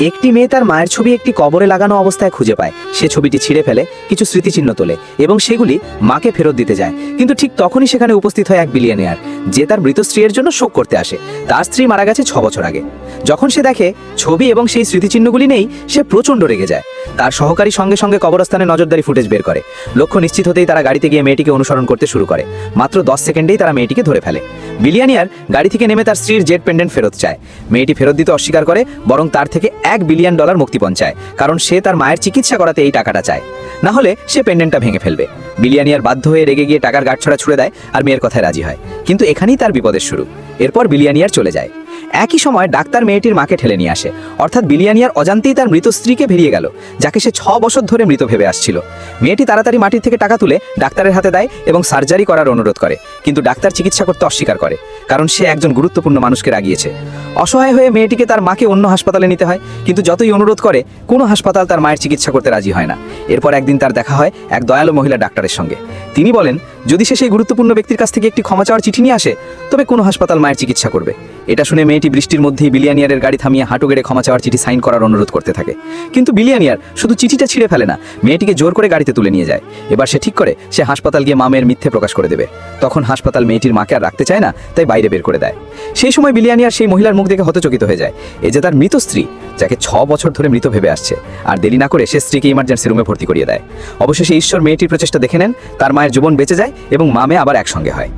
একটি মেয়ে তার মায়ের ছবি একটি কবরে লাগানো অবস্থায় খুঁজে পায়। সে ছবিটি ছিঁড়ে ফেলে, কিছু স্মৃতিচিহ্ন তোলে এবং সেগুলি মাকে ফেরত দিতে যায়। কিন্তু ঠিক তখনই সেখানে উপস্থিত হয় এক বিলিয়নিয়ার, যে তার মৃত স্ত্রীর জন্য শোক করতে আসে। তার স্ত্রী মারা গেছে 6 বছর আগে। যখন সে দেখে ছবি এবং সেই স্মৃতিচিহ্নগুলি নেই, সে প্রচণ্ড রেগে যায়। তার সহকারী সঙ্গে সঙ্গে কবরস্থানে নজরদারি ফুটেজ বের করে। লক্ষ্য নিশ্চিত হতেই তারা গাড়িতে গিয়ে মেয়েটিকে অনুসরণ করতে শুরু করে। মাত্র 10 সেকেন্ডেই তারা মেয়েটিকে ধরে ফেলে। বিলিয়নিয়ার গাড়ি থেকে নেমে তার স্ত্রীর জেড পেন্ডেন্ট ফেরত চায়। মেয়েটি ফেরত দিতে অস্বীকার করে, বরং তার থেকে $1 বিলিয়ন মুক্তিপণ চায়, কারণ সে তার মায়ের চিকিৎসা করাতে এই টাকাটা চায়। না হলে সে পেন্ডেন্টটা ভেঙে ফেলবে। বিলিয়নিয়ার বাধ্য হয়ে রেগে গিয়ে টাকার গাঁটছড়া ছুড়ে দেয় আর মেয়ের কথায় রাজি হয়। কিন্তু এখানেই তার বিপদের শুরু। এরপর বিলিয়নিয়ার চলে যায়। একই সময় ডাক্তার মেয়েটির মাকে ঠেলে নিয়ে আসে। অর্থাৎ বিলিয়নিয়ার অজান্তেই তার মৃত স্ত্রীকে ভেরিয়ে গেল, যাকে সে 6 বছর ধরে মৃত ভেবে আসছিল। মেয়েটি তাড়াতাড়ি মাটির থেকে টাকা তুলে ডাক্তারের হাতে দেয় এবং সার্জারি করার অনুরোধ করে। কিন্তু ডাক্তার চিকিৎসা করতে অস্বীকার করে, কারণ সে একজন গুরুত্বপূর্ণ মানুষকে রাগিয়েছে। অসহায় হয়ে মেয়েটিকে তার মাকে অন্য হাসপাতালে নিতে হয়, কিন্তু যতই অনুরোধ করে কোনো হাসপাতাল তার মায়ের চিকিৎসা করতে রাজি হয় না। এরপর একদিন তার দেখা হয় এক দয়ালু মহিলা ডাক্তারের সঙ্গে। তিনি বলেন, যদি সে সেই গুরুত্বপূর্ণ ব্যক্তির কাছ থেকে একটি ক্ষমা চাওয়ার চিঠি নিয়ে আসে, তবে কোনো হাসপাতাল মায়ের চিকিৎসা করবে। এটা শুনে মেয়েটি বৃষ্টির মধ্যেই বিলিয়নিয়ারের গাড়ি থামিয়ে হাঁটু গেড়ে ক্ষমা চাওয়ার চিঠি সাইন করার অনুরোধ করতে থাকে। কিন্তু বিলিয়নিয়ার শুধু চিঠিটা ছিঁড়ে ফেলে না, মেয়েটিকে জোর করে গাড়িতে তুলে নিয়ে যায়। এবার সে ঠিক করে সে হাসপাতাল গিয়ে মামের মিথ্যে প্রকাশ করে দেবে। তখন হাসপাতাল মেয়েটির মাকে আর রাখতে চায় না, তাই বাইরে বের করে দেয়। সেই সময় বিলিয়নিয়ার সেই মহিলার মুখ দেখে হতচকিত হয়ে যায়। এই যে তার মৃত স্ত্রী, যাকে 6 বছর ধরে মৃত ভেবে আসছে। আর দেরি না করে সে স্ত্রীকে ইমার্জেন্সি রুমে ভর্তি করিয়ে দেয়। অবশেষে ঈশ্বর মেয়েটির প্রচেষ্টা দেখে নেন, তার মায়ের জীবন বেঁচে যায় এবং মামে আবার একসঙ্গে হয়।